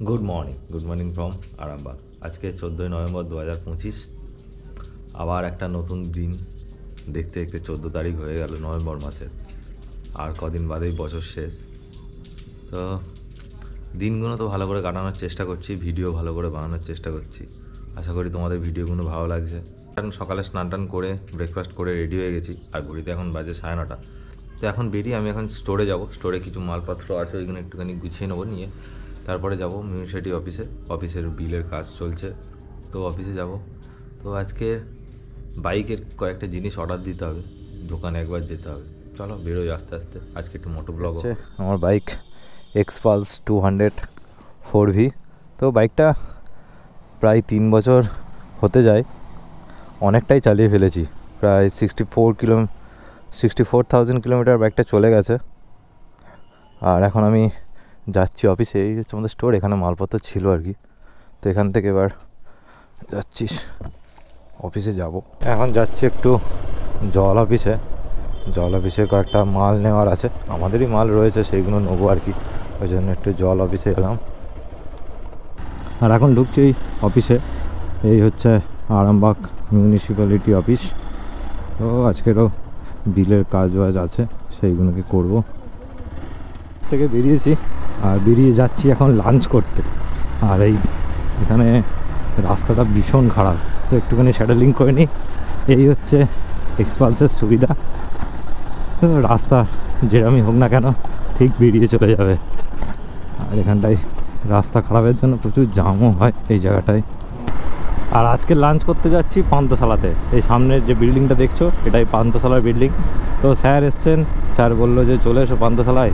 Good morning from Arambagh. আজকে 14ই November 2025। আবার একটা নতুন দিন। দেখতে দেখতে 14 তারিখ হয়ে গেল নভেম্বর মাসের। আর কদিন বাদেই বছর শেষ। তো দিনগুলো তো ভালো করে কাটানোর চেষ্টা করছি, ভিডিও ভালো করে বানানোর চেষ্টা করছি। আশা করি তোমাদের ভিডিওগুলো ভালো লাগছে। এখন সকালে স্নান টান করে ব্রেকফাস্ট করে রেডি হয়ে গেছি, আর ঘড়িতে এখন বাজে 9:30। তো এখন বেরিয়ে আমি এখন স্টোরে যাব। স্টোরে কিছু মালপত্র আছে, ওইগুলো একটুখানি গুছিয়ে নেবো, নিয়ে তারপরে যাব মিউনিসিপালিটি অফিসের বিলের কাজ চলছে, তো অফিসে যাব। তো আজকে বাইকের কয়েকটা জিনিস অর্ডার দিতে হবে, দোকানে একবার যেতে হবে। চলো বেরোই আস্তে আস্তে। আজকে একটু মোটো ব্লগ হচ্ছে আমার বাইক এক্সপালস 200 4V। তো বাইকটা প্রায় 3 বছর হতে যায়, অনেকটাই চালিয়ে ফেলেছি। প্রায় 64,000 কিলোমিটার বাইকটা চলে গেছে। আর এখন আমি যাচ্ছি অফিসে। এই হচ্ছে আমাদের স্টোর, এখানে মালপত্র ছিল আর কি। তো এখান থেকে এবার যাচ্ছি অফিসে যাব। এখন যাচ্ছি একটু জল অফিসে কয়েকটা মাল নেওয়ার আছে, আমাদেরই মাল রয়েছে, সেইগুলো নেবো আর কি। ওই জন্য একটু জল অফিসে এলাম। আর এখন ঢুকছি এই অফিসে। এই হচ্ছে আরামবাগ মিউনিসিপ্যালিটি অফিস। তো আজকেরও বিলের কাজ বাজ আছে, সেইগুলোকে করব। থেকে বেরিয়েছি আর বেরিয়ে যাচ্ছি এখন লাঞ্চ করতে। আর এখানে রাস্তাটা ভীষণ খারাপ, তো একটুখানি স্যাডেলিং করে নিই। এই হচ্ছে এক্সপালসের সুবিধা, রাস্তা যেরকমই হোক না কেন ঠিক বেরিয়ে চলে যাবে। আর এখানটায় রাস্তা খারাপের জন্য প্রচুর জামও হয় এই জায়গাটায়। আর আজকে লাঞ্চ করতে যাচ্ছি পান্থশালাতে। এই সামনের যে বিল্ডিংটা দেখছো, এটাই পান্থশালার বিল্ডিং। তো স্যার এসছেন, স্যার বললো যে চলে এসো পান্থশালায়।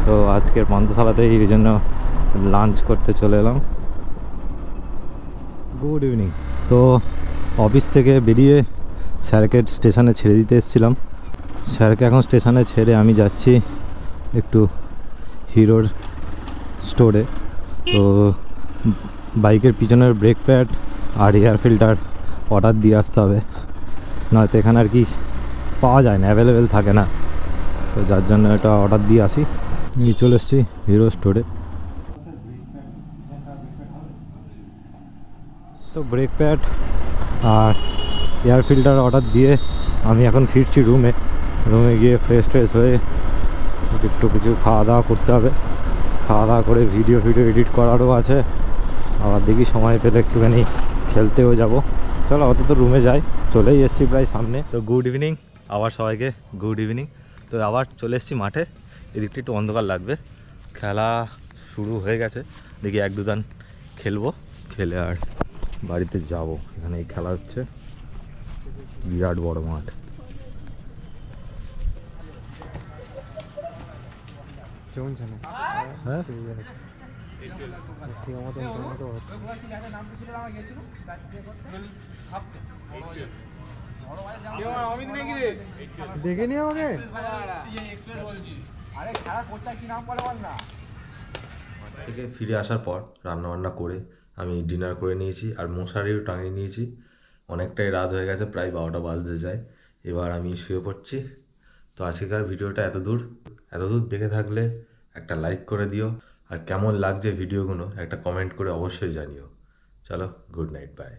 তো আজকের পান্থশালাতেই এই জন্য লাঞ্চ করতে চলে এলাম। Good evening. তো অফিস থেকে বেরিয়ে স্যারকে স্টেশনে ছেড়ে দিতে এসেছিলাম। স্যারকে এখন স্টেশনে ছেড়ে আমি যাচ্ছি একটু হিরোর স্টোরে। তো বাইকের পিছনের ব্রেক প্যাড আর এয়ার ফিল্টার অর্ডার দিয়ে আসতে হবে, নয়তো এখানে আর কি পাওয়া যায় না, অ্যাভেলেবেল থাকে না। তো যার জন্য এটা অর্ডার দিয়ে আসি। নিয়ে চলে এসেছি হিরো স্টোরে। তো ব্রেক প্যাড আর এয়ার ফিল্টার অর্ডার দিয়ে আমি এখন ফিরছি রুমে গিয়ে ফ্রেশ হয়ে একটু কিছু খাওয়া দাওয়া করতে হবে। খাওয়া দাওয়া করে ভিডিও এডিট করারও আছে। আবার দেখি সময় পেলে একটুখানি খেলতেও যাব। চলো অত তো রুমে যাই, চলেই এসেছি প্রায় সামনে। তো গুড ইভিনিং আবার সবাইকে, গুড ইভিনিং। তো আবার চলে এসেছি মাঠে। এদিকটা একটু অন্ধকার লাগবে, খেলা শুরু হয়ে গেছে। দেখি 1-2 দান খেলবো, খেলে আর বাড়িতে যাব। এখানে এই খেলা হচ্ছে, বিরাট বড় মাঠ। হ্যাঁ দেখে নি আমাকে। থেকে ফিরে আসার পর রান্নাবান্না করে আমি ডিনার করে নিয়েছি, আর মশারিও টাঙিয়ে নিয়েছি। অনেকটাই রাত হয়ে গেছে, প্রায় 12টা বাজতে যায়। এবার আমি শুয়ে পড়ছি। তো আজকেকার ভিডিওটা এত দূর দেখে থাকলে একটা লাইক করে দিও, আর কেমন লাগছে ভিডিওগুলো একটা কমেন্ট করে অবশ্যই জানিও। চলো, গুড নাইট, বাই।